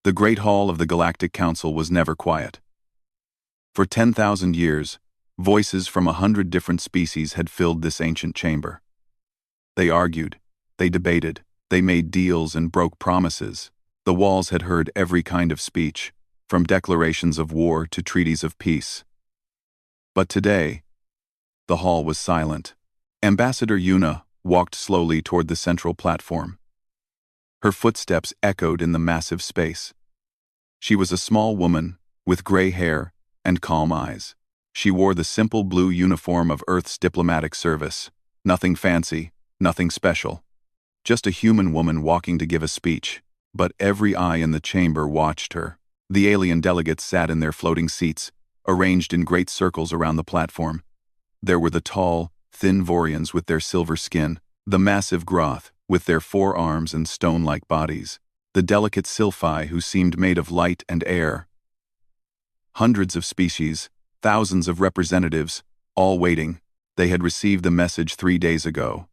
The Great Hall of the Galactic Council was never quiet. For 10,000 years, voices from 100 different species had filled this ancient chamber. They argued, they debated, they made deals and broke promises. The walls had heard every kind of speech, from declarations of war to treaties of peace. But today, the hall was silent. Ambassador Yuna walked slowly toward the central platform. Her footsteps echoed in the massive space. She was a small woman, with gray hair and calm eyes. She wore the simple blue uniform of Earth's diplomatic service. Nothing fancy, nothing special. Just a human woman walking to give a speech. But every eye in the chamber watched her. The alien delegates sat in their floating seats, arranged in great circles around the platform. There were the tall, thin Vorians with their silver skin, the massive Groth with their 4 arms and stone-like bodies, the delicate Sylphi who seemed made of light and air. Hundreds of species, thousands of representatives, all waiting. They had received the message 3 days ago.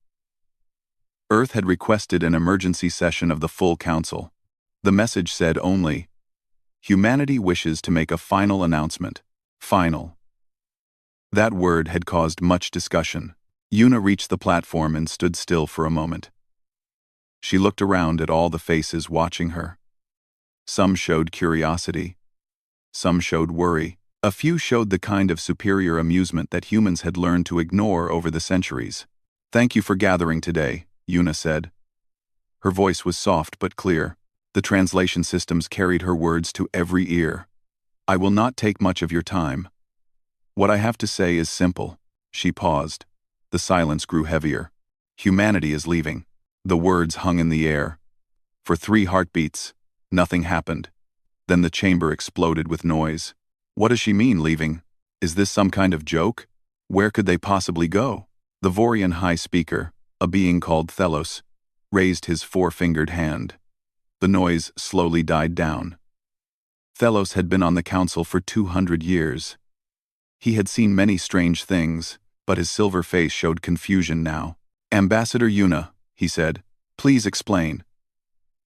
Earth had requested an emergency session of the full council. The message said only, "Humanity wishes to make a final announcement." Final. That word had caused much discussion. Yuna reached the platform and stood still for a moment. She looked around at all the faces watching her. Some showed curiosity. Some showed worry. A few showed the kind of superior amusement that humans had learned to ignore over the centuries. "Thank you for gathering today," Yuna said. Her voice was soft but clear. The translation systems carried her words to every ear. "I will not take much of your time. What I have to say is simple." She paused. The silence grew heavier. "Humanity is leaving." The words hung in the air. For 3 heartbeats, nothing happened. Then the chamber exploded with noise. What does she mean, leaving? Is this some kind of joke? Where could they possibly go? The Vorian High Speaker, a being called Thelos, raised his 4-fingered hand. The noise slowly died down. Thelos had been on the council for 200 years. He had seen many strange things, but his silver face showed confusion now. "Ambassador Yuna," he said, "please explain.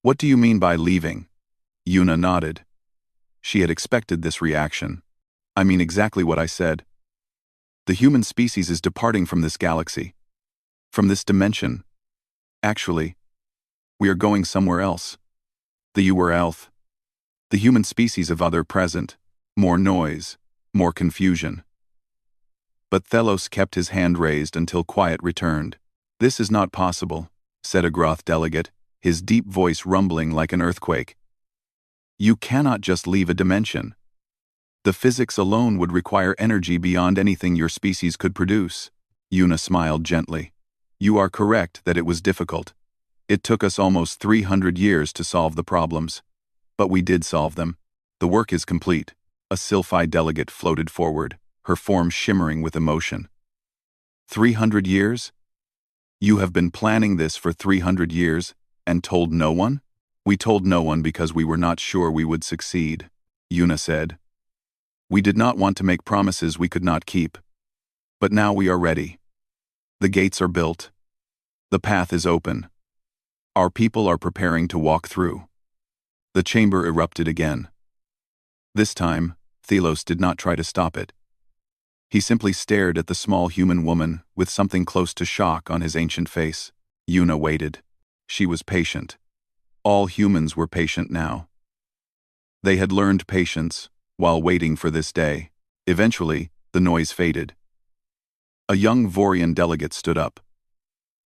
What do you mean by leaving?" Yuna nodded. She had expected this reaction. "I mean exactly what I said. The human species is departing from this galaxy. From this dimension. Actually, we are going somewhere else. The URLth. The human species of other present. More noise, more confusion." But Thelos kept his hand raised until quiet returned. "This is not possible," said a Groth delegate, his deep voice rumbling like an earthquake. "You cannot just leave a dimension. The physics alone would require energy beyond anything your species could produce." Yuna smiled gently. "You are correct that it was difficult. It took us almost 300 years to solve the problems. But we did solve them. The work is complete." A Sylphi delegate floated forward, her form shimmering with emotion. 300 years? You have been planning this for 300 years, and told no one? "We told no one because we were not sure we would succeed," Yuna said. "We did not want to make promises we could not keep. But now we are ready. The gates are built. The path is open. Our people are preparing to walk through." The chamber erupted again. This time, Thelos did not try to stop it. He simply stared at the small human woman with something close to shock on his ancient face. Yuna waited. She was patient. All humans were patient now. They had learned patience while waiting for this day. Eventually, the noise faded. A young Vorian delegate stood up.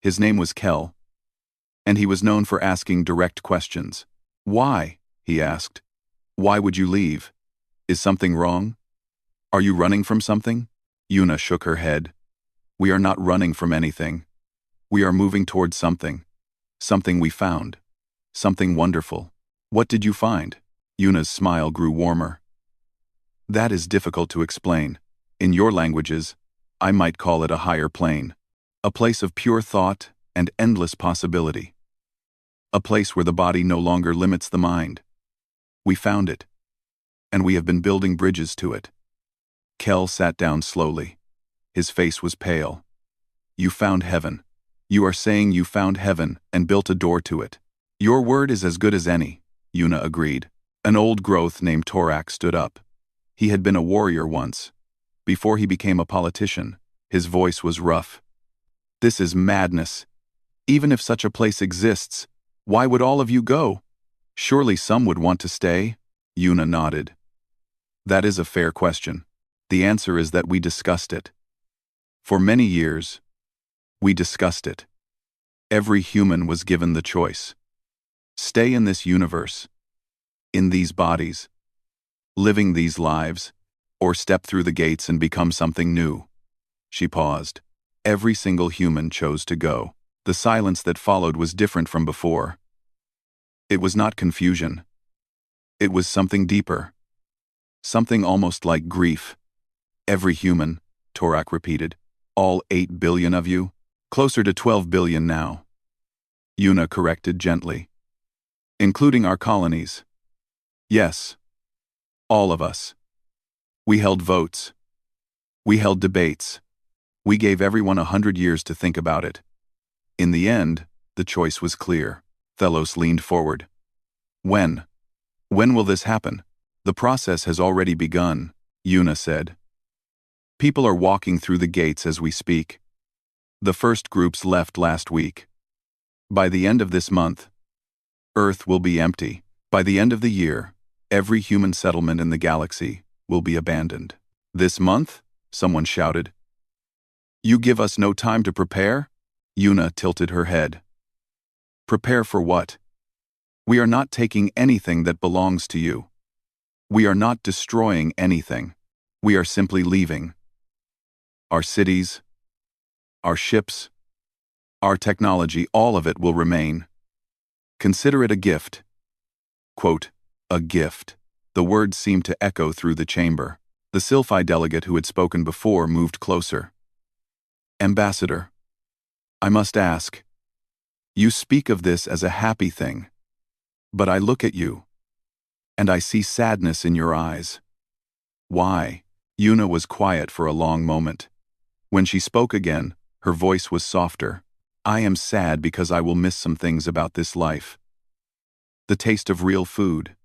His name was Kel, and he was known for asking direct questions. "Why?" he asked. "Why would you leave? Is something wrong? Are you running from something?" Yuna shook her head. "We are not running from anything. We are moving towards something. Something we found. Something wonderful." "What did you find?" Yuna's smile grew warmer. "That is difficult to explain. In your languages, I might call it a higher plane. A place of pure thought and endless possibility. A place where the body no longer limits the mind. We found it. And we have been building bridges to it." Kel sat down slowly. His face was pale. "You found heaven. You are saying you found heaven and built a door to it." "Your word is as good as any," Yuna agreed. An old growth named Torak stood up. He had been a warrior once. Before he became a politician, his voice was rough. "This is madness. Even if such a place exists, why would all of you go? Surely some would want to stay?" Yuna nodded. "That is a fair question. The answer is that we discussed it. For many years, we discussed it. Every human was given the choice. Stay in this universe, in these bodies, living these lives, or step through the gates and become something new." She paused. Every single human chose to go. The silence that followed was different from before. It was not confusion. It was something deeper. Something almost like grief. "Every human," Torak repeated. "All 8 billion of you? Closer to 12 billion now." Yuna corrected gently. "Including our colonies." "Yes. All of us. We held votes. We held debates. We gave everyone 100 years to think about it. In the end, the choice was clear." Thelos leaned forward. When? When will this happen?" "The process has already begun," Yuna said. "People are walking through the gates as we speak. The first groups left last week. By the end of this month, Earth will be empty. By the end of the year, every human settlement in the galaxy will be abandoned." "This month?" someone shouted. "You give us no time to prepare?" Yuna tilted her head. "Prepare for what? We are not taking anything that belongs to you. We are not destroying anything. We are simply leaving. Our cities, our ships, our technology, all of it will remain. Consider it a gift." Quote, "a gift." The words seemed to echo through the chamber. The Sci-Fi delegate who had spoken before moved closer. "Ambassador, I must ask. You speak of this as a happy thing. But I look at you, and I see sadness in your eyes. Why?" Yuna was quiet for a long moment. When she spoke again, her voice was softer. "I am sad because I will miss some things about this life. The taste of real food.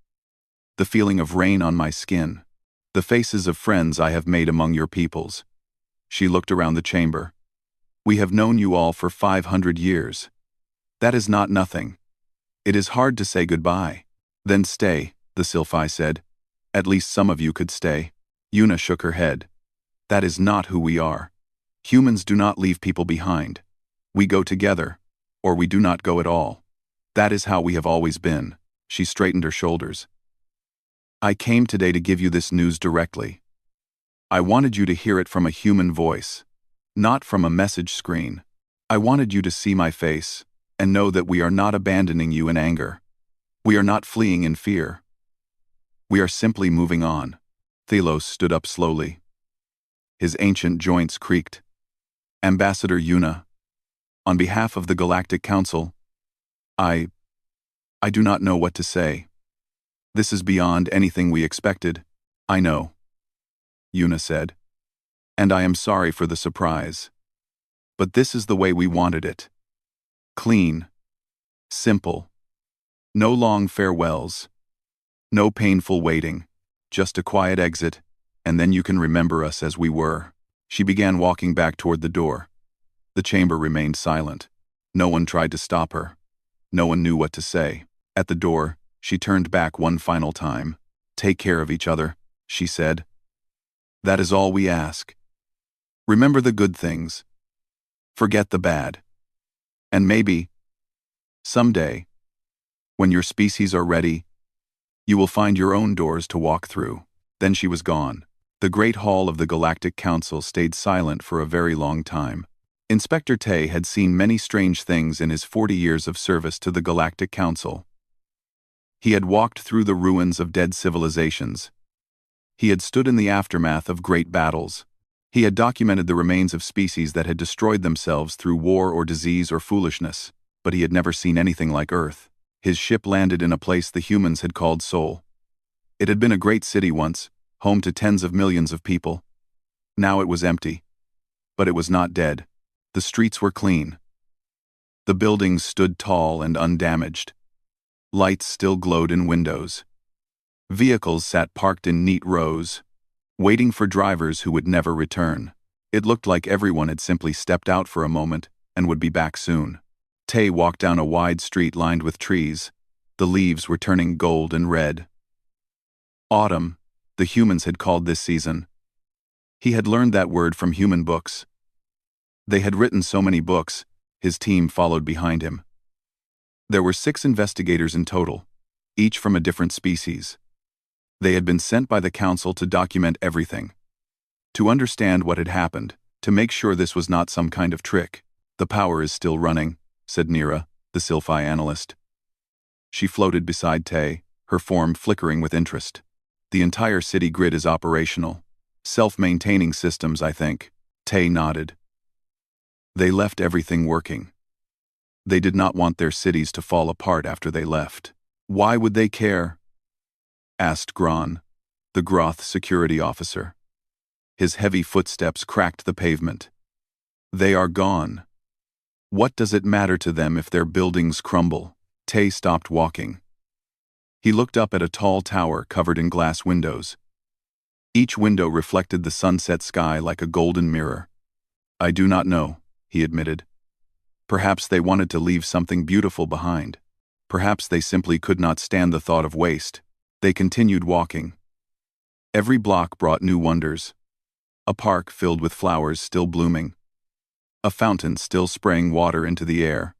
The feeling of rain on my skin. The faces of friends I have made among your peoples." She looked around the chamber. "We have known you all for 500 years. That is not nothing. It is hard to say goodbye." "Then stay," the Sci-Fi said. "At least some of you could stay." Yuna shook her head. "That is not who we are. Humans do not leave people behind. We go together, or we do not go at all. That is how we have always been." She straightened her shoulders. "I came today to give you this news directly. I wanted you to hear it from a human voice, not from a message screen. I wanted you to see my face, and know that we are not abandoning you in anger. We are not fleeing in fear. We are simply moving on." Thelos stood up slowly. His ancient joints creaked. "Ambassador Yuna, on behalf of the Galactic Council, I do not know what to say. This is beyond anything we expected." "I know," Yuna said. "And I am sorry for the surprise. But this is the way we wanted it. Clean. Simple. No long farewells. No painful waiting. Just a quiet exit, and then you can remember us as we were." She began walking back toward the door. The chamber remained silent. No one tried to stop her. No one knew what to say. At the door, she turned back one final time. "Take care of each other," she said. "That is all we ask. Remember the good things. Forget the bad. And maybe, someday, when your species are ready, you will find your own doors to walk through." Then she was gone. The Great Hall of the Galactic Council stayed silent for a very long time. Inspector Tay had seen many strange things in his 40 years of service to the Galactic Council. He had walked through the ruins of dead civilizations. He had stood in the aftermath of great battles. He had documented the remains of species that had destroyed themselves through war or disease or foolishness, but he had never seen anything like Earth. His ship landed in a place the humans had called Sol. It had been a great city once, home to tens of millions of people. Now it was empty. But it was not dead. The streets were clean. The buildings stood tall and undamaged. Lights still glowed in windows. Vehicles sat parked in neat rows, waiting for drivers who would never return. It looked like everyone had simply stepped out for a moment and would be back soon. Tay walked down a wide street lined with trees. The leaves were turning gold and red. Autumn, the humans had called this season. He had learned that word from human books. They had written so many books, his team followed behind him. There were 6 investigators in total, each from a different species. They had been sent by the council to document everything, to understand what had happened, to make sure this was not some kind of trick. "The power is still running," said Nira, the Sci-Fi analyst. She floated beside Tay, her form flickering with interest. "The entire city grid is operational. Self-maintaining systems, I think." Tay nodded. They left everything working. They did not want their cities to fall apart after they left. "Why would they care?" asked Gron, the Groth security officer. His heavy footsteps cracked the pavement. "They are gone. What does it matter to them if their buildings crumble?" Tay stopped walking. He looked up at a tall tower covered in glass windows. Each window reflected the sunset sky like a golden mirror. "I do not know," he admitted. "Perhaps they wanted to leave something beautiful behind. Perhaps they simply could not stand the thought of waste." They continued walking. Every block brought new wonders. A park filled with flowers still blooming. A fountain still spraying water into the air.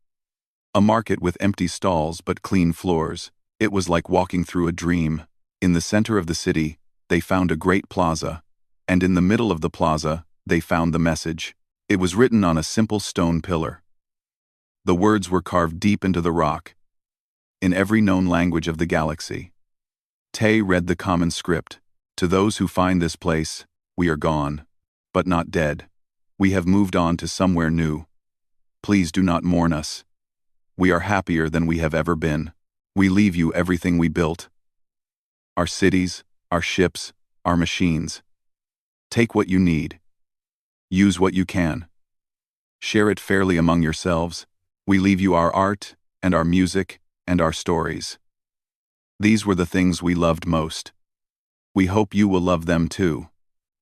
A market with empty stalls but clean floors. It was like walking through a dream. In the center of the city, they found a great plaza, and in the middle of the plaza, they found the message. It was written on a simple stone pillar. The words were carved deep into the rock, in every known language of the galaxy. Tay read the common script. "To those who find this place, we are gone, but not dead. We have moved on to somewhere new. Please do not mourn us. We are happier than we have ever been. We leave you everything we built. Our cities, our ships, our machines. Take what you need. Use what you can. Share it fairly among yourselves. We leave you our art, and our music, and our stories. These were the things we loved most. We hope you will love them too.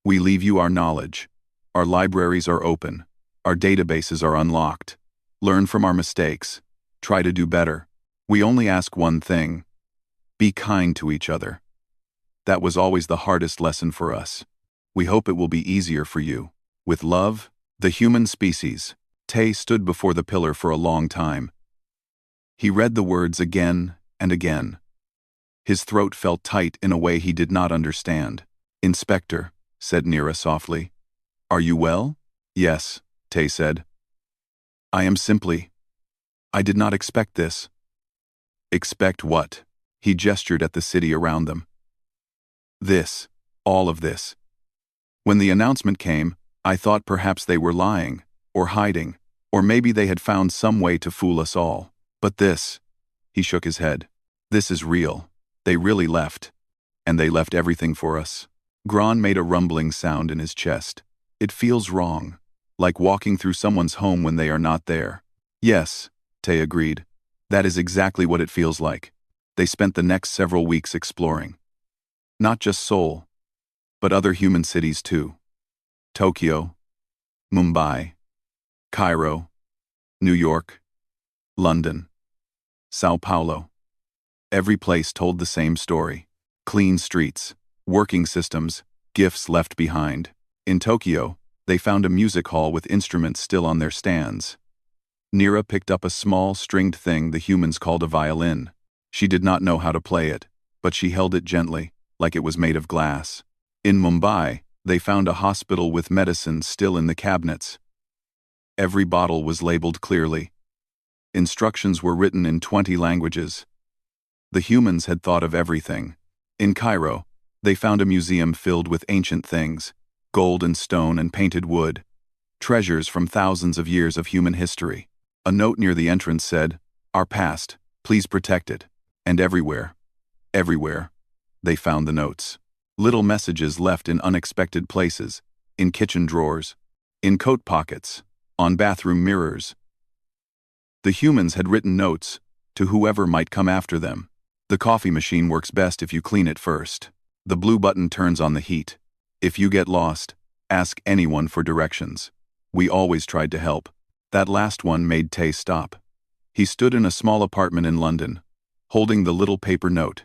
We leave you our knowledge. Our libraries are open. Our databases are unlocked. Learn from our mistakes. Try to do better. We only ask one thing. Be kind to each other. That was always the hardest lesson for us. We hope it will be easier for you. With love, the human species." Tay stood before the pillar for a long time. He read the words again and again. His throat felt tight in a way he did not understand. "Inspector," said Nira softly. "Are you well?" "Yes," Tay said. "I am simply. I did not expect this." "Expect what?" He gestured at the city around them. "This. All of this. When the announcement came, I thought perhaps they were lying, or hiding, or maybe they had found some way to fool us all. But this," he shook his head, "this is real. They really left. And they left everything for us." Gron made a rumbling sound in his chest. "It feels wrong, like walking through someone's home when they are not there." "Yes," Tay agreed. "That is exactly what it feels like." They spent the next several weeks exploring. Not just Seoul, but other human cities too. Tokyo, Mumbai, Cairo, New York, London, Sao Paulo. Every place told the same story. Clean streets, working systems, gifts left behind. In Tokyo, they found a music hall with instruments still on their stands. Nira picked up a small, stringed thing the humans called a violin. She did not know how to play it, but she held it gently, like it was made of glass. In Mumbai, they found a hospital with medicines still in the cabinets. Every bottle was labeled clearly. Instructions were written in 20 languages. The humans had thought of everything. In Cairo, they found a museum filled with ancient things, gold and stone and painted wood, treasures from thousands of years of human history. A note near the entrance said, "Our past, please protect it." And everywhere, they found the notes. Little messages left in unexpected places, in kitchen drawers, in coat pockets, on bathroom mirrors. The humans had written notes to whoever might come after them. The coffee machine works best if you clean it first. The blue button turns on the heat. If you get lost, ask anyone for directions. We always tried to help. That last one made Tay stop. He stood in a small apartment in London, holding the little paper note.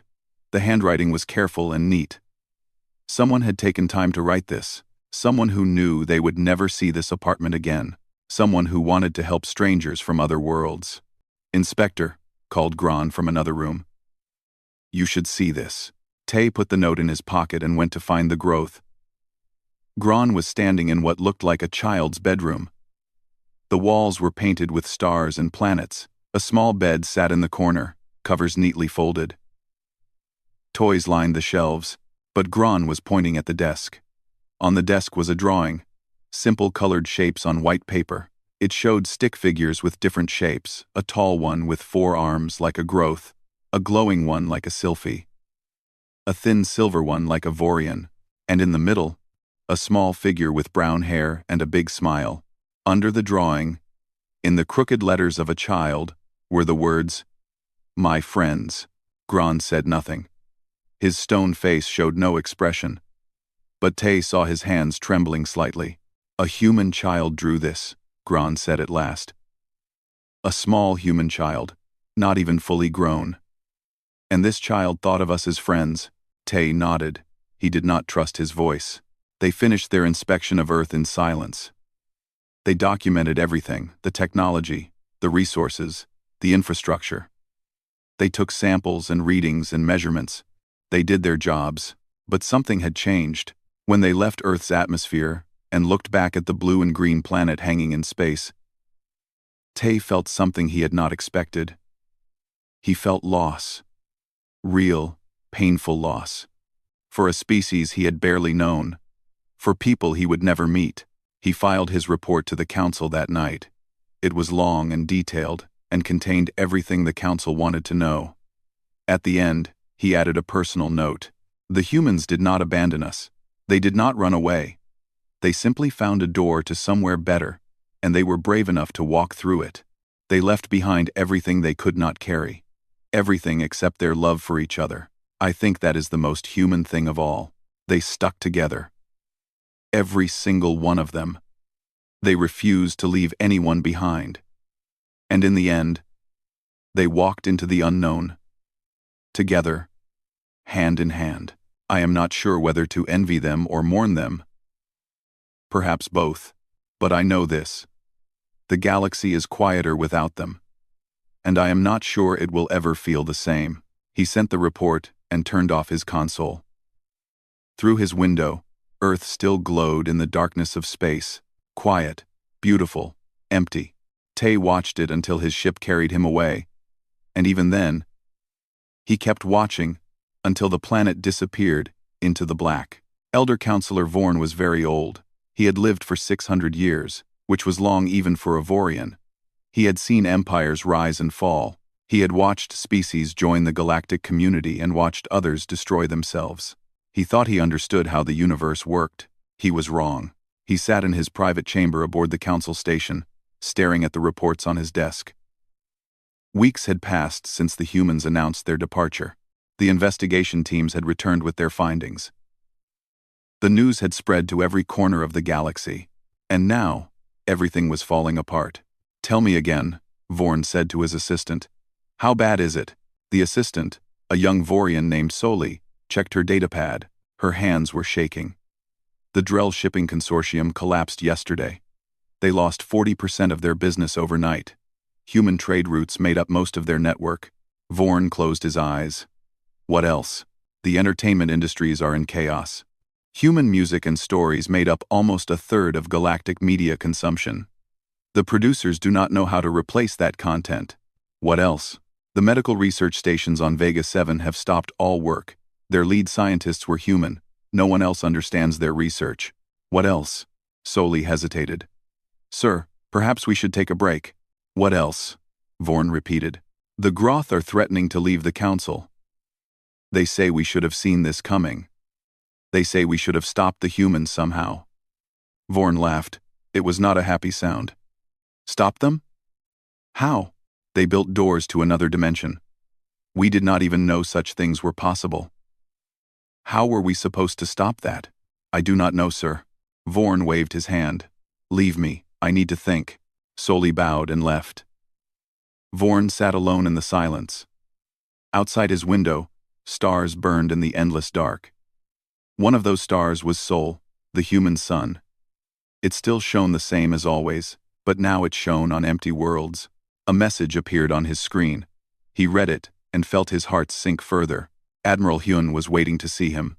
The handwriting was careful and neat. Someone had taken time to write this. Someone who knew they would never see this apartment again. Someone who wanted to help strangers from other worlds. "Inspector," called Gron from another room. "You should see this." Tay put the note in his pocket and went to find the growth. Gron was standing in what looked like a child's bedroom. The walls were painted with stars and planets. A small bed sat in the corner, covers neatly folded. Toys lined the shelves, but Gron was pointing at the desk. On the desk was a drawing, simple colored shapes on white paper. It showed stick figures with different shapes, a tall one with 4 arms like a growth, a glowing one like a sylphie, a thin silver one like a Vorian, and in the middle, a small figure with brown hair and a big smile. Under the drawing, in the crooked letters of a child, were the words, "My friends." Gron said nothing. His stone face showed no expression. But Tay saw his hands trembling slightly. "A human child drew this," Gron said at last. "A small human child, not even fully grown. And this child thought of us as friends." Tay nodded. He did not trust his voice. They finished their inspection of Earth in silence. They documented everything, the technology, the resources, the infrastructure. They took samples and readings and measurements. They did their jobs, but something had changed. When they left Earth's atmosphere and looked back at the blue and green planet hanging in space, Tay felt something he had not expected. He felt loss. Real, painful loss. For a species he had barely known. For people he would never meet. He filed his report to the council that night. It was long and detailed, and contained everything the council wanted to know. At the end, he added a personal note. "The humans did not abandon us. They did not run away. They simply found a door to somewhere better, and they were brave enough to walk through it. They left behind everything they could not carry. Everything except their love for each other. I think that is the most human thing of all. They stuck together. Every single one of them. They refused to leave anyone behind. And in the end, they walked into the unknown. Together, hand in hand. I am not sure whether to envy them or mourn them. Perhaps both. But I know this. The galaxy is quieter without them. And I am not sure it will ever feel the same." He sent the report and turned off his console. Through his window, Earth still glowed in the darkness of space. Quiet, beautiful, empty. Tay watched it until his ship carried him away. And even then, he kept watching until the planet disappeared into the black. Elder Counselor Vorn was very old. He had lived for 600 years, which was long even for a Vorian. He had seen empires rise and fall. He had watched species join the galactic community and watched others destroy themselves. He thought he understood how the universe worked. He was wrong. He sat in his private chamber aboard the council station, staring at the reports on his desk. Weeks had passed since the humans announced their departure. The investigation teams had returned with their findings. The news had spread to every corner of the galaxy, and now, everything was falling apart. "Tell me again," Vorn said to his assistant. "How bad is it?" The assistant, a young Vorian named Soli, checked her datapad. Her hands were shaking. The Drell Shipping Consortium collapsed yesterday. They lost 40% of their business overnight. Human trade routes made up most of their network. Vorn closed his eyes. What else? The entertainment industries are in chaos. Human music and stories made up almost a third of galactic media consumption. The producers do not know how to replace that content. What else? The medical research stations on Vega 7 have stopped all work. Their lead scientists were human. No one else understands their research. What else? Soli hesitated. "Sir, perhaps we should take a break." "What else?" Vorn repeated. "The Groth are threatening to leave the council. They say we should have seen this coming. They say we should have stopped the humans somehow." Vorn laughed. It was not a happy sound. "Stop them? How?" "They built doors to another dimension. We did not even know such things were possible. How were we supposed to stop that? I do not know, sir. Vorn waved his hand. Leave me, I need to think. Soli bowed and left. Vorn sat alone in the silence. Outside his window, stars burned in the endless dark. One of those stars was Sol, the human sun. It still shone the same as always, but now it shone on empty worlds. A message appeared on his screen. He read it and felt his heart sink further. Admiral Hyun was waiting to see him.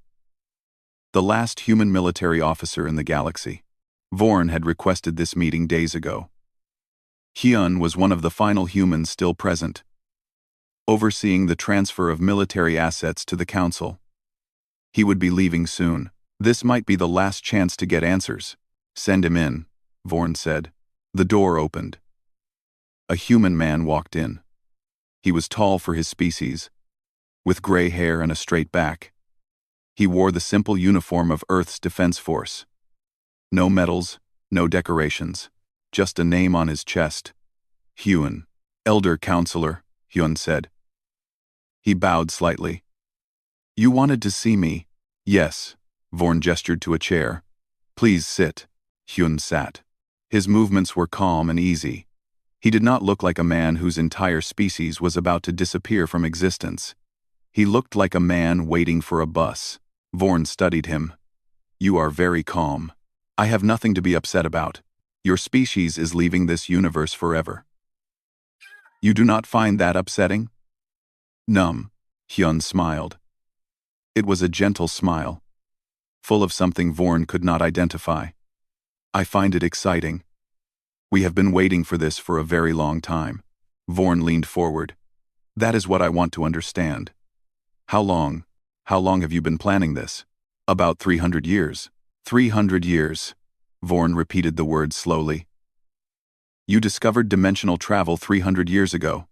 The last human military officer in the galaxy. Vorn had requested this meeting days ago. Hyun was one of the final humans still present, overseeing the transfer of military assets to the Council. He would be leaving soon. This might be the last chance to get answers. Send him in, Vorn said. The door opened. A human man walked in. He was tall for his species, with gray hair and a straight back. He wore the simple uniform of Earth's Defense Force. No medals, no decorations, just a name on his chest. Hyun. Elder Counselor, Hyun said. He bowed slightly. You wanted to see me? Yes. Vorn gestured to a chair. Please sit. Hyun sat. His movements were calm and easy. He did not look like a man whose entire species was about to disappear from existence. He looked like a man waiting for a bus. Vorn studied him. You are very calm. I have nothing to be upset about. Your species is leaving this universe forever. You do not find that upsetting? Numb. Hyun smiled. It was a gentle smile, full of something Vorn could not identify. I find it exciting. We have been waiting for this for a very long time. Vorn leaned forward. That is what I want to understand. How long have you been planning this? About 300 years. 300 years. Vorn repeated the words slowly. You discovered dimensional travel 300 years ago.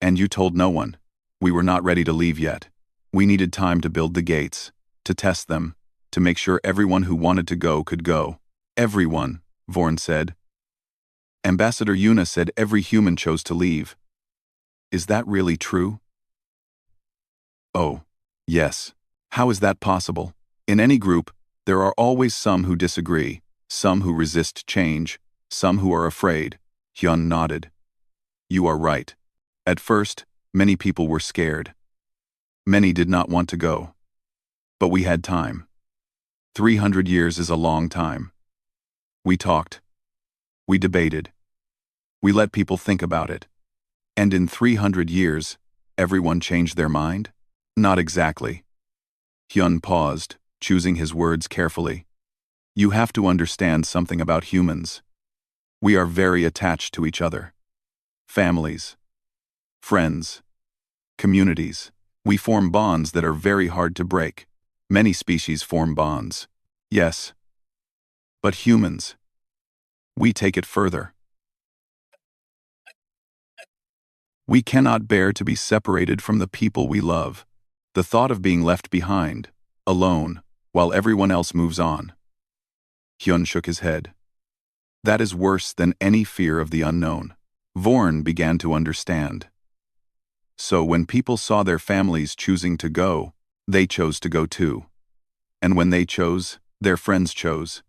And you told no one. We were not ready to leave yet. We needed time to build the gates, to test them, to make sure everyone who wanted to go could go. Everyone, Vorn said. Ambassador Yuna said every human chose to leave. Is that really true? Oh, yes. How is that possible? In any group, there are always some who disagree, some who resist change, some who are afraid. Hyun nodded. You are right. At first, many people were scared. Many did not want to go. But we had time. 300 years is a long time. We talked. We debated. We let people think about it. And in 300 years, everyone changed their mind? Not exactly. Hyun paused, choosing his words carefully. You have to understand something about humans. We are very attached to each other. Families. Friends. Communities. We form bonds that are very hard to break. Many species form bonds. Yes. But humans. We take it further. We cannot bear to be separated from the people we love. The thought of being left behind, alone, while everyone else moves on. Hyun shook his head. That is worse than any fear of the unknown. Vorn began to understand. So when people saw their families choosing to go, they chose to go too. And when they chose, their friends chose.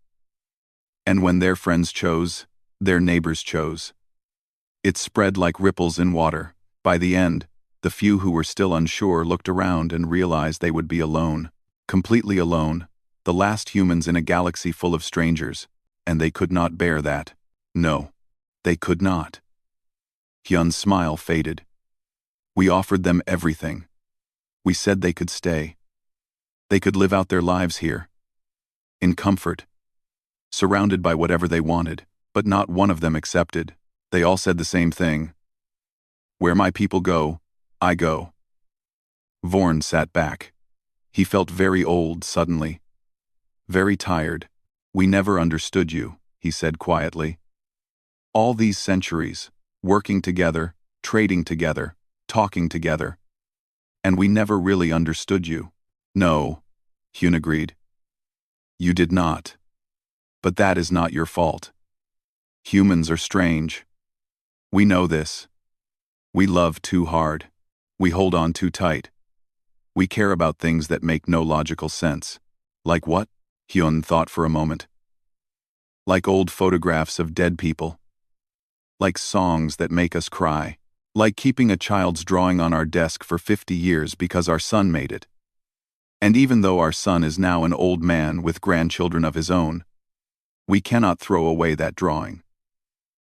And when their friends chose, their neighbors chose. It spread like ripples in water. By the end, the few who were still unsure looked around and realized they would be alone. Completely alone, the last humans in a galaxy full of strangers, and they could not bear that. No, they could not. Hyun's smile faded. We offered them everything. We said they could stay. They could live out their lives here. In comfort. Surrounded by whatever they wanted, but not one of them accepted. They all said the same thing. Where my people go, I go. Vorn sat back. He felt very old suddenly. Very tired. We never understood you, he said quietly. All these centuries, working together, trading together, talking together. And we never really understood you. No, Hyun agreed. You did not. But that is not your fault. Humans are strange. We know this. We love too hard. We hold on too tight. We care about things that make no logical sense. Like what? Hyun thought for a moment. Like old photographs of dead people. Like songs that make us cry. Like keeping a child's drawing on our desk for 50 years because our son made it. And even though our son is now an old man with grandchildren of his own, we cannot throw away that drawing.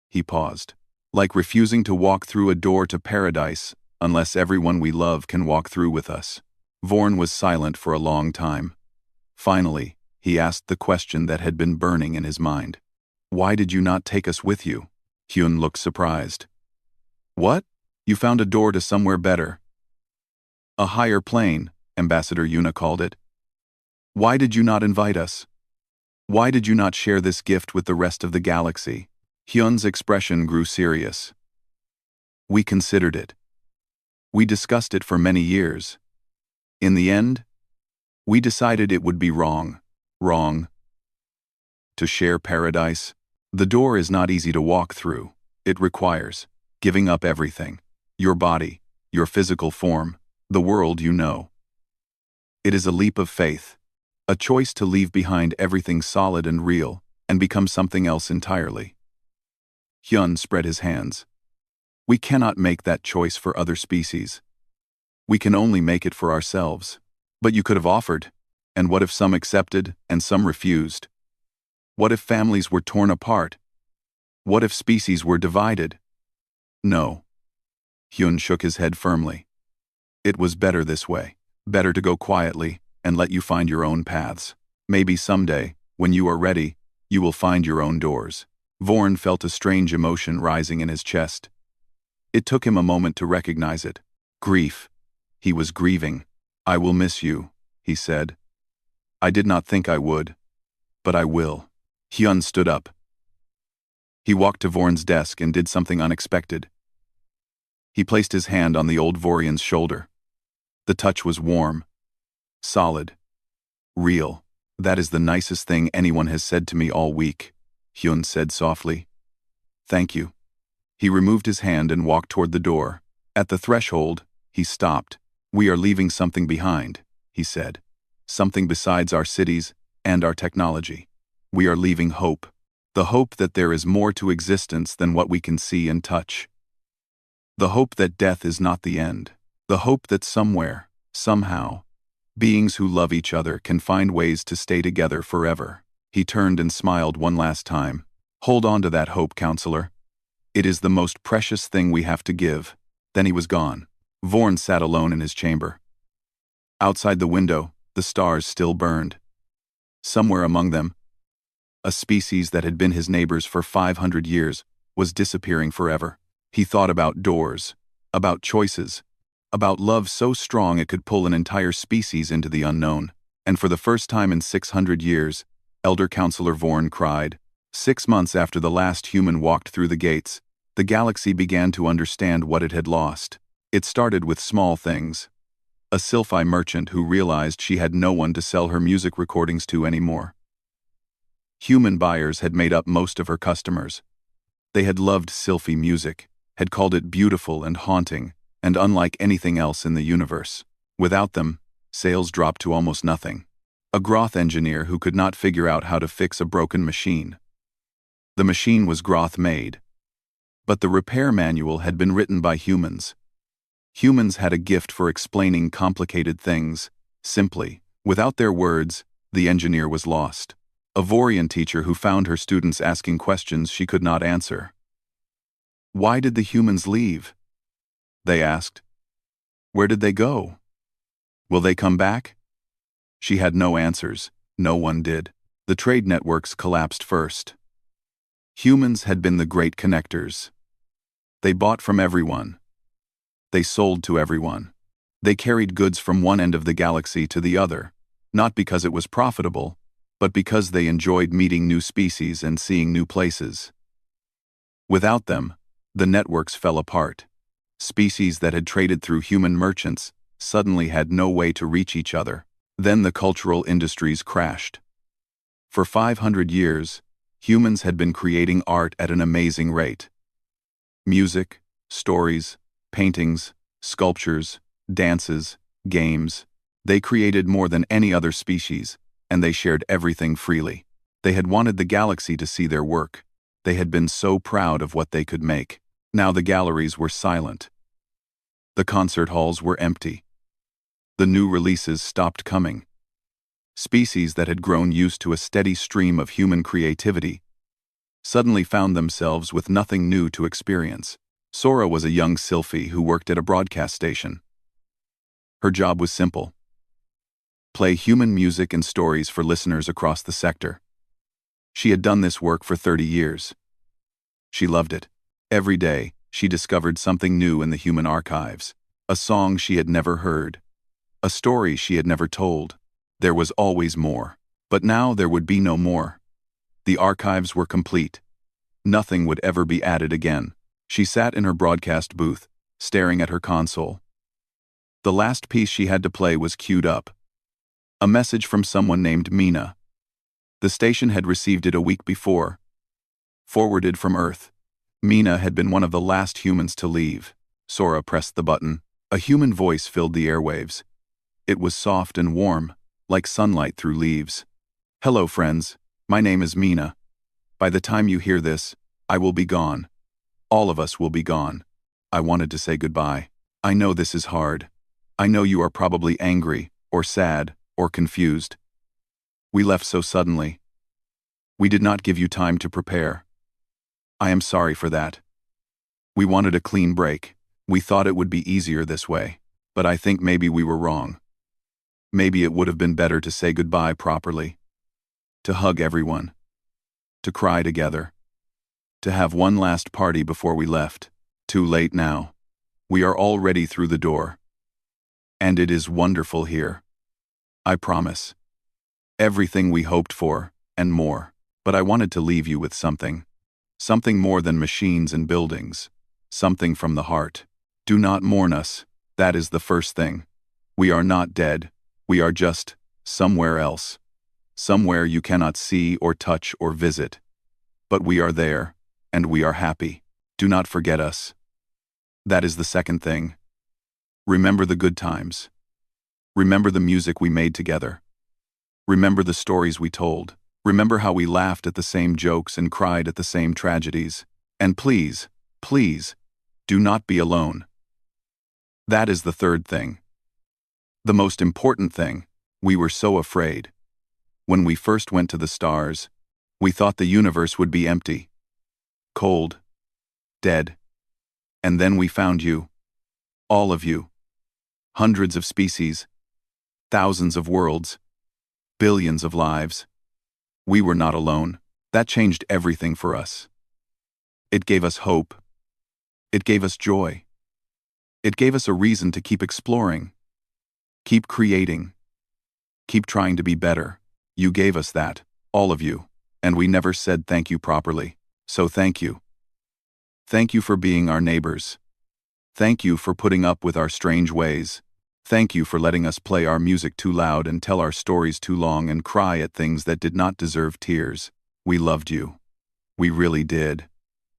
He paused. Like refusing to walk through a door to paradise unless everyone we love can walk through with us. Vorn was silent for a long time. Finally, he asked the question that had been burning in his mind. Why did you not take us with you? Hyun looked surprised. What? You found a door to somewhere better. A higher plane, Ambassador Yuna called it. Why did you not invite us? Why did you not share this gift with the rest of the galaxy? Hyun's expression grew serious. We considered it. We discussed it for many years. In the end, we decided it would be wrong. Wrong. To share paradise? The door is not easy to walk through. It requires giving up everything. Your body, your physical form, the world you know. It is a leap of faith. A choice to leave behind everything solid and real and become something else entirely. Hyun spread his hands. We cannot make that choice for other species. We can only make it for ourselves. But you could have offered. And what if some accepted and some refused? What if families were torn apart? What if species were divided? No. Hyun shook his head firmly. It was better this way. Better to go quietly and let you find your own paths. Maybe someday, when you are ready, you will find your own doors. Vorn felt a strange emotion rising in his chest. It took him a moment to recognize it. Grief. He was grieving. I will miss you, he said. I did not think I would, but I will. Hyun stood up. He walked to Vorn's desk and did something unexpected. He placed his hand on the old Vorian's shoulder. The touch was warm, solid, real. That is the nicest thing anyone has said to me all week, Hyun said softly. Thank you. He removed his hand and walked toward the door. At the threshold, he stopped. We are leaving something behind, he said. Something besides our cities and our technology. We are leaving hope. The hope that there is more to existence than what we can see and touch. The hope that death is not the end. The hope that somewhere, somehow, beings who love each other can find ways to stay together forever. He turned and smiled one last time. Hold on to that hope, counselor. It is the most precious thing we have to give. Then he was gone. Vorn sat alone in his chamber. Outside the window, the stars still burned. Somewhere among them, a species that had been his neighbors for 500 years was disappearing forever. He thought about doors, about choices, about love so strong it could pull an entire species into the unknown. And for the first time in 600 years, Elder Counselor Vorn cried. 6 months after the last human walked through the gates, the galaxy began to understand what it had lost. It started with small things. A sci-fi merchant who realized she had no one to sell her music recordings to anymore. Human buyers had made up most of her customers. They had loved sci-fi music, had called it beautiful and haunting, and unlike anything else in the universe. Without them, sales dropped to almost nothing. A Groth engineer who could not figure out how to fix a broken machine. The machine was Groth-made. But the repair manual had been written by humans. Humans had a gift for explaining complicated things, simply. Without their words, the engineer was lost. A Vorian teacher who found her students asking questions she could not answer. Why did the humans leave? They asked. Where did they go? Will they come back? She had no answers. No one did. The trade networks collapsed first. Humans had been the great connectors. They bought from everyone. They sold to everyone. They carried goods from one end of the galaxy to the other, not because it was profitable, but because they enjoyed meeting new species and seeing new places. Without them, the networks fell apart. Species that had traded through human merchants suddenly had no way to reach each other. Then the cultural industries crashed. For 500 years, humans had been creating art at an amazing rate. Music, stories, paintings, sculptures, dances, games. They created more than any other species, and they shared everything freely. They had wanted the galaxy to see their work. They had been so proud of what they could make. Now the galleries were silent. The concert halls were empty. The new releases stopped coming. Species that had grown used to a steady stream of human creativity suddenly found themselves with nothing new to experience. Sora was a young sylphie who worked at a broadcast station. Her job was simple: play human music and stories for listeners across the sector. She had done this work for 30 years. She loved it. Every day, she discovered something new in the human archives. A song she had never heard. A story she had never told. There was always more. But now there would be no more. The archives were complete. Nothing would ever be added again. She sat in her broadcast booth, staring at her console. The last piece she had to play was queued up. A message from someone named Mina. The station had received it a week before. Forwarded from Earth. Mina had been one of the last humans to leave. Sora pressed the button. A human voice filled the airwaves. It was soft and warm, like sunlight through leaves. "Hello, friends. My name is Mina. By the time you hear this, I will be gone. All of us will be gone. I wanted to say goodbye. I know this is hard. I know you are probably angry, or sad, or confused. We left so suddenly. We did not give you time to prepare. I am sorry for that. We wanted a clean break. We thought it would be easier this way. But I think maybe we were wrong. Maybe it would have been better to say goodbye properly. To hug everyone. To cry together. To have one last party before we left. Too late now. We are already through the door. And it is wonderful here. I promise. Everything we hoped for, and more. But I wanted to leave you with something. Something more than machines and buildings. Something from the heart. Do not mourn us. That is the first thing. We are not dead. We are just somewhere else. Somewhere you cannot see or touch or visit. But we are there, and we are happy. Do not forget us. That is the second thing. Remember the good times. Remember the music we made together. Remember the stories we told. Remember how we laughed at the same jokes and cried at the same tragedies. And please, please, do not be alone. That is the third thing. The most important thing. We were so afraid. When we first went to the stars, we thought the universe would be empty. Cold. Dead. And then we found you. All of you. Hundreds of species. Thousands of worlds. Billions of lives. We were not alone. That changed everything for us. It gave us hope. It gave us joy. It gave us a reason to keep exploring. Keep creating. Keep trying to be better. You gave us that, all of you, and we never said thank you properly. So thank you. Thank you for being our neighbors. Thank you for putting up with our strange ways. Thank you for letting us play our music too loud and tell our stories too long and cry at things that did not deserve tears. We loved you. We really did.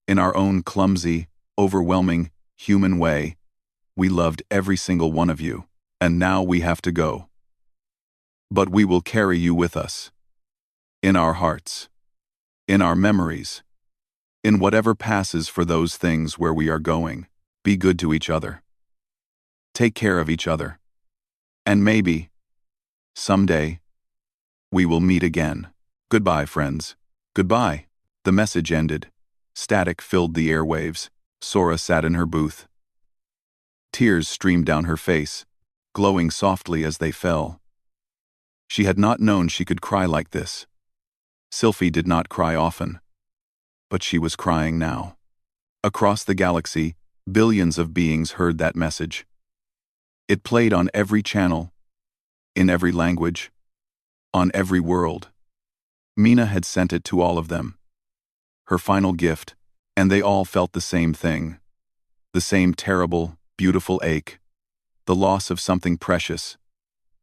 In our own clumsy, overwhelming, human way, we loved every single one of you. And now we have to go. But we will carry you with us. In our hearts. In our memories. In whatever passes for those things where we are going. Be good to each other. Take care of each other. And maybe, someday, we will meet again. Goodbye, friends. Goodbye. The message ended. Static filled the airwaves. Sora sat in her booth. Tears streamed down her face, glowing softly as they fell. She had not known she could cry like this. Sylphie did not cry often. But she was crying now. Across the galaxy, billions of beings heard that message. It played on every channel, in every language, on every world. Mina had sent it to all of them. Her final gift, and they all felt the same thing. The same terrible, beautiful ache. The loss of something precious.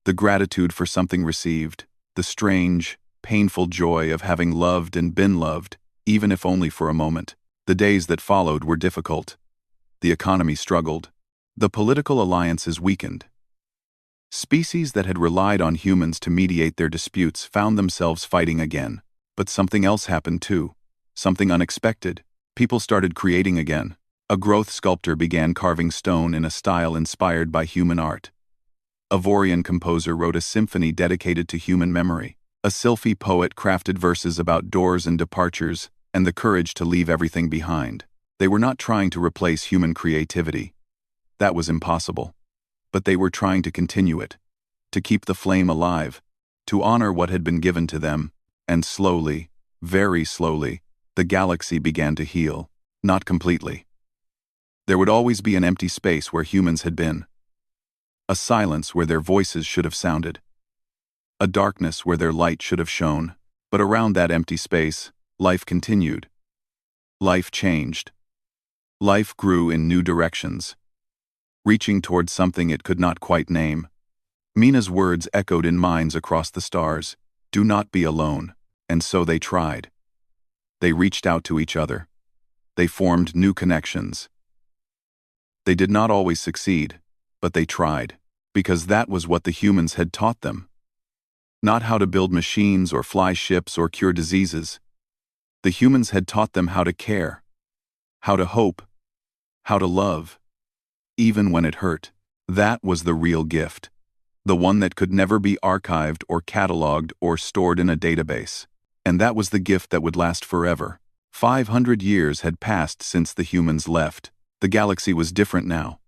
The gratitude for something received. The strange, painful joy of having loved and been loved, even if only for a moment. The days that followed were difficult. The economy struggled. The political alliances weakened. Species that had relied on humans to mediate their disputes found themselves fighting again. But something else happened too. Something unexpected. People started creating again. A growth sculptor began carving stone in a style inspired by human art. A Vorian composer wrote a symphony dedicated to human memory. A Sylphi poet crafted verses about doors and departures, and the courage to leave everything behind. They were not trying to replace human creativity. That was impossible. But they were trying to continue it, to keep the flame alive, to honor what had been given to them, and slowly, very slowly, the galaxy began to heal. Not completely. There would always be an empty space where humans had been. A silence where their voices should have sounded. A darkness where their light should have shone. But around that empty space, life continued. Life changed. Life grew in new directions, reaching towards something it could not quite name. Mina's words echoed in minds across the stars. Do not be alone. And so they tried. They reached out to each other. They formed new connections. They did not always succeed, but they tried, because that was what the humans had taught them. Not how to build machines or fly ships or cure diseases. The humans had taught them how to care, how to hope, how to love, even when it hurt. That was the real gift, the one that could never be archived or cataloged or stored in a database. And that was the gift that would last forever. 500 years had passed since the humans left. The galaxy was different now.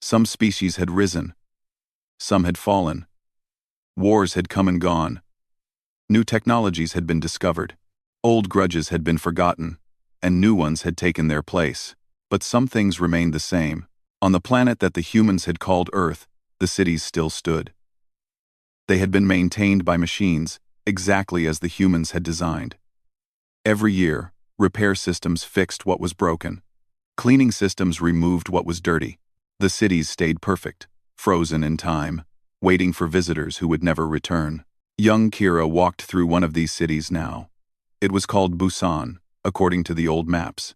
Some species had risen. Some had fallen. Wars had come and gone. New technologies had been discovered. Old grudges had been forgotten, and new ones had taken their place. But some things remained the same. On the planet that the humans had called Earth, the cities still stood. They had been maintained by machines, exactly as the humans had designed. Every year, repair systems fixed what was broken. Cleaning systems removed what was dirty. The cities stayed perfect, frozen in time, waiting for visitors who would never return. Young Kira walked through one of these cities now. It was called Busan, according to the old maps.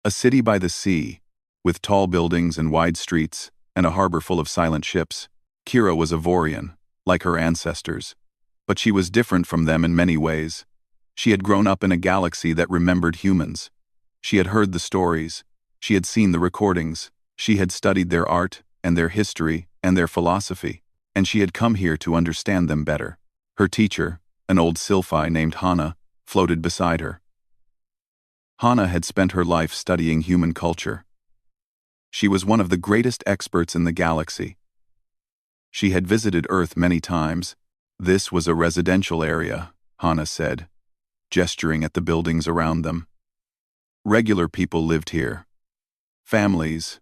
A city by the sea, with tall buildings and wide streets, and a harbor full of silent ships. Kira was a Vorian, like her ancestors. But she was different from them in many ways. She had grown up in a galaxy that remembered humans. She had heard the stories. She had seen the recordings. She had studied their art, and their history, and their philosophy. And she had come here to understand them better. Her teacher, an old Sylphi named Hana, floated beside her. Hana had spent her life studying human culture. She was one of the greatest experts in the galaxy. She had visited Earth many times. This was a residential area, Hana said, gesturing at the buildings around them. Regular people lived here. Families,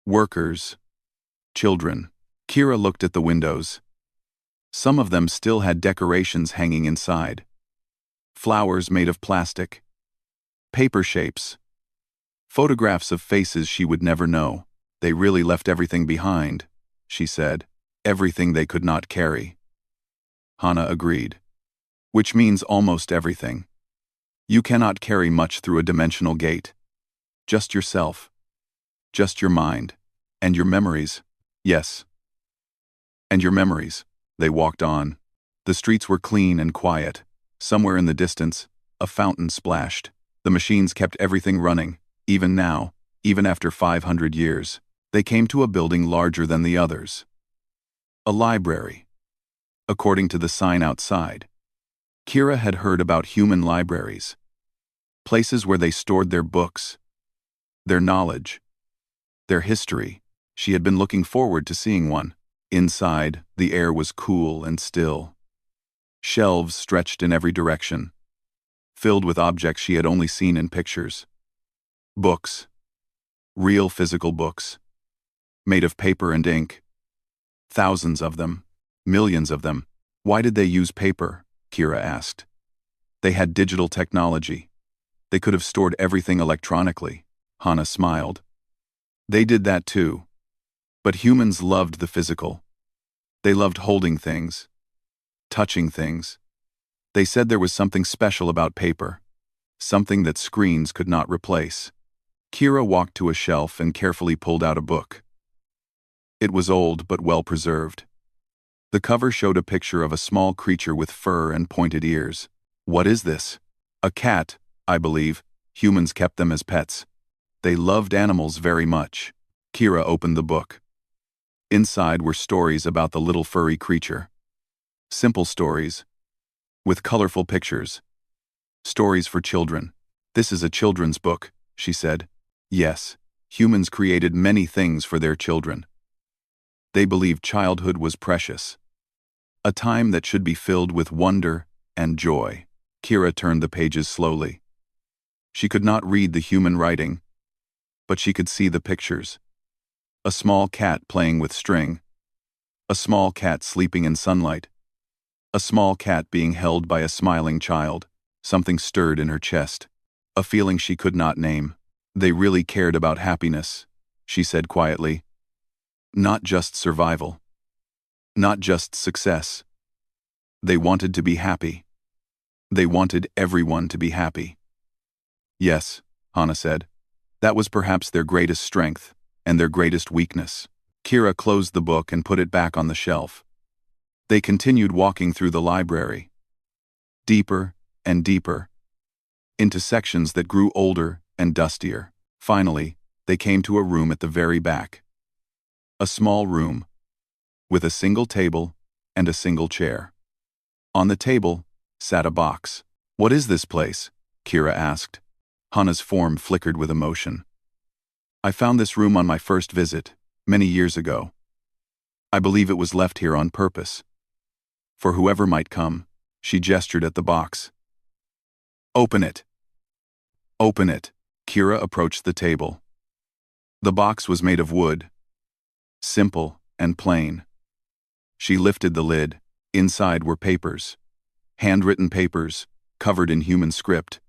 workers, children. Kira looked at the windows. Some of them still had decorations hanging inside. Flowers made of plastic. Paper shapes. Photographs of faces she would never know. They really left everything behind, she said. Everything they could not carry. Hana agreed. Which means almost everything. You cannot carry much through a dimensional gate. Just yourself. Just your mind. And your memories. Yes. And your memories. They walked on. The streets were clean and quiet. Somewhere in the distance, a fountain splashed. The machines kept everything running, even now, even after 500 years. They came to a building larger than the others. A library. According to the sign outside. Kira had heard about human libraries. Places where they stored their books, their knowledge, their history. She had been looking forward to seeing one. Inside, the air was cool and still. Shelves stretched in every direction, filled with objects she had only seen in pictures. Books. Real physical books. Made of paper and ink. Thousands of them. Millions of them. Why did they use paper? Kira asked. They had digital technology. They could have stored everything electronically. Hana smiled. They did that too. But humans loved the physical. They loved holding things. Touching things. They said there was something special about paper. Something that screens could not replace. Kira walked to a shelf and carefully pulled out a book. It was old but well preserved. The cover showed a picture of a small creature with fur and pointed ears. What is this? A cat, I believe. Humans kept them as pets. They loved animals very much. Kira opened the book. Inside were stories about the little furry creature. Simple stories, with colorful pictures. Stories for children. This is a children's book, she said. Yes, humans created many things for their children. They believed childhood was precious. A time that should be filled with wonder and joy. Kira turned the pages slowly. She could not read the human writing, but she could see the pictures. A small cat playing with string. A small cat sleeping in sunlight. A small cat being held by a smiling child. Something stirred in her chest. A feeling she could not name. They really cared about happiness, she said quietly. Not just survival. Not just success. They wanted to be happy. They wanted everyone to be happy. Yes, Hana said. That was perhaps their greatest strength and their greatest weakness. Kira closed the book and put it back on the shelf. They continued walking through the library. Deeper and deeper. Into sections that grew older and dustier. Finally, they came to a room at the very back. A small room, with a single table and a single chair. On the table sat a box. What is this place? Kira asked. Hana's form flickered with emotion. I found this room on my first visit, many years ago. I believe it was left here on purpose. For whoever might come, she gestured at the box. Open it. Open it. Kira approached the table. The box was made of wood. Simple and plain. She lifted the lid. Inside were papers. Handwritten papers, covered in human script.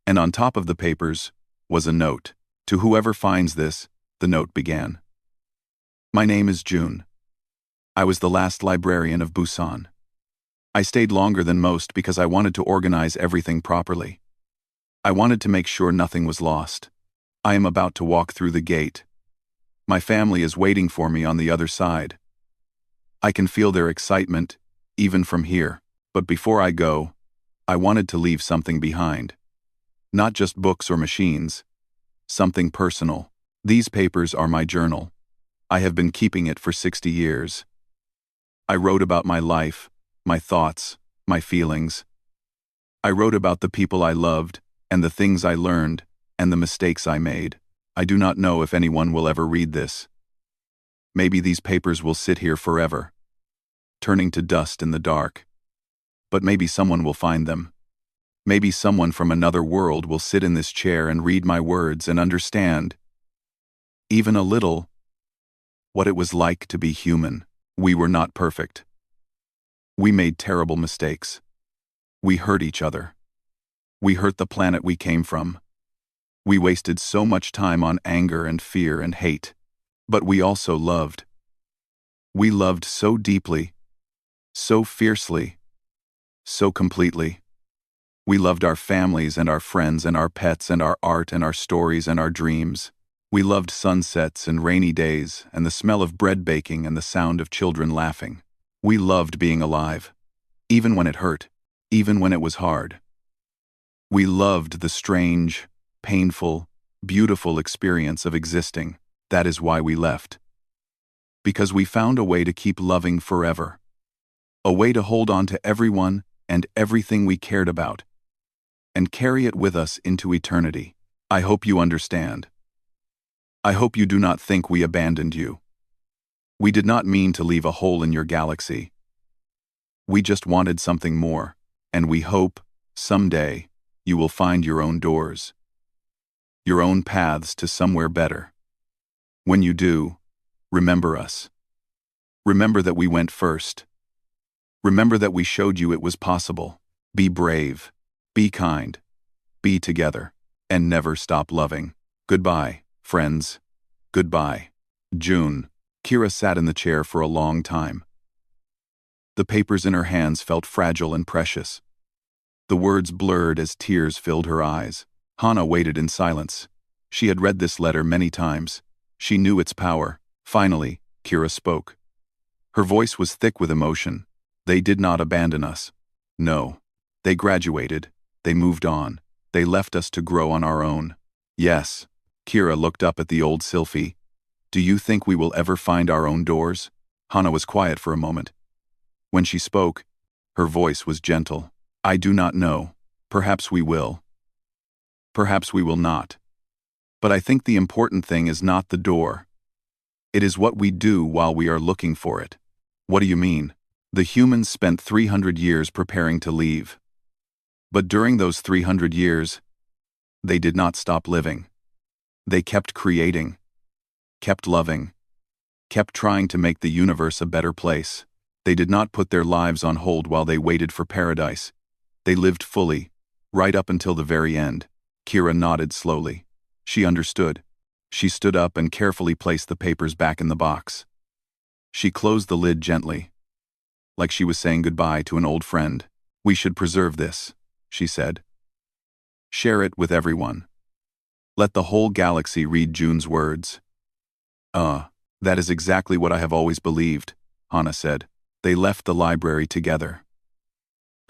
And on top of the papers was a note. To whoever finds this, the note began. My name is June. I was the last librarian of Busan. I stayed longer than most because I wanted to organize everything properly. I wanted to make sure nothing was lost. I am about to walk through the gate. My family is waiting for me on the other side. I can feel their excitement, even from here. But before I go, I wanted to leave something behind. Not just books or machines. Something personal. These papers are my journal. I have been keeping it for 60 years. I wrote about my life, my thoughts, my feelings. I wrote about the people I loved, and the things I learned, and the mistakes I made. I do not know if anyone will ever read this. Maybe these papers will sit here forever, turning to dust in the dark. But maybe someone will find them. Maybe someone from another world will sit in this chair and read my words and understand, even a little, what it was like to be human. We were not perfect. We made terrible mistakes. We hurt each other. We hurt the planet we came from. We wasted so much time on anger and fear and hate. But we also loved. We loved so deeply, so fiercely, so completely. We loved our families and our friends and our pets and our art and our stories and our dreams. We loved sunsets and rainy days and the smell of bread baking and the sound of children laughing. We loved being alive, even when it hurt, even when it was hard. We loved the strange, painful, beautiful experience of existing. That is why we left. Because we found a way to keep loving forever. A way to hold on to everyone and everything we cared about, and carry it with us into eternity. I hope you understand. I hope you do not think we abandoned you. We did not mean to leave a hole in your galaxy. We just wanted something more, and we hope, someday, you will find your own doors. Your own paths to somewhere better. When you do, remember us. Remember that we went first. Remember that we showed you it was possible. Be brave. Be kind. Be together. And never stop loving. Goodbye, friends. Goodbye. June. Kira sat in the chair for a long time. The papers in her hands felt fragile and precious. The words blurred as tears filled her eyes. Hana waited in silence. She had read this letter many times. She knew its power. Finally, Kira spoke. Her voice was thick with emotion. They did not abandon us. No. They graduated. They moved on. They left us to grow on our own. Yes. Kira looked up at the old Sylphie. Do you think we will ever find our own doors? Hana was quiet for a moment. When she spoke, her voice was gentle. I do not know. Perhaps we will. Perhaps we will not. But I think the important thing is not the door. It is what we do while we are looking for it. What do you mean? The humans spent 300 years preparing to leave. But during those 300 years, they did not stop living. They kept creating, kept loving, kept trying to make the universe a better place. They did not put their lives on hold while they waited for paradise. They lived fully, right up until the very end. Kira nodded slowly. She understood. She stood up and carefully placed the papers back in the box. She closed the lid gently, like she was saying goodbye to an old friend. We should preserve this, she said. Share it with everyone. Let the whole galaxy read June's words. That is exactly what I have always believed, Hana said. They left the library together.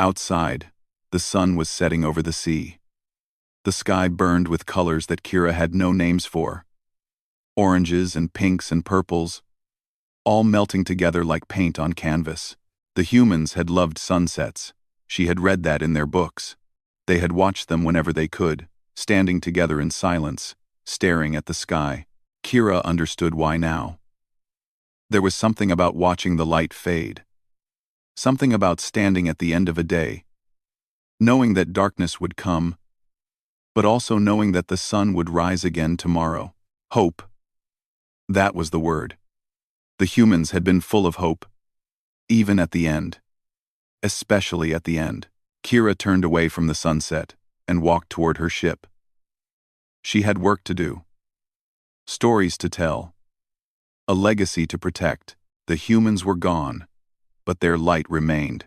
Outside, the sun was setting over the sea. The sky burned with colors that Kira had no names for. Oranges and pinks and purples, all melting together like paint on canvas. The humans had loved sunsets. She had read that in their books. They had watched them whenever they could, standing together in silence, staring at the sky. Kira understood why now. There was something about watching the light fade. Something about standing at the end of a day, knowing that darkness would come, but also knowing that the sun would rise again tomorrow. Hope. That was the word. The humans had been full of hope, even at the end. Especially at the end. Kira turned away from the sunset and walked toward her ship. She had work to do. Stories to tell. A legacy to protect. The humans were gone, but their light remained.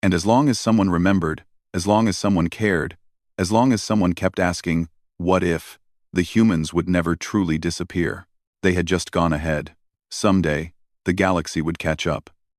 And as long as someone remembered, as long as someone cared, as long as someone kept asking, what if, the humans would never truly disappear. They had just gone ahead. Someday, the galaxy would catch up.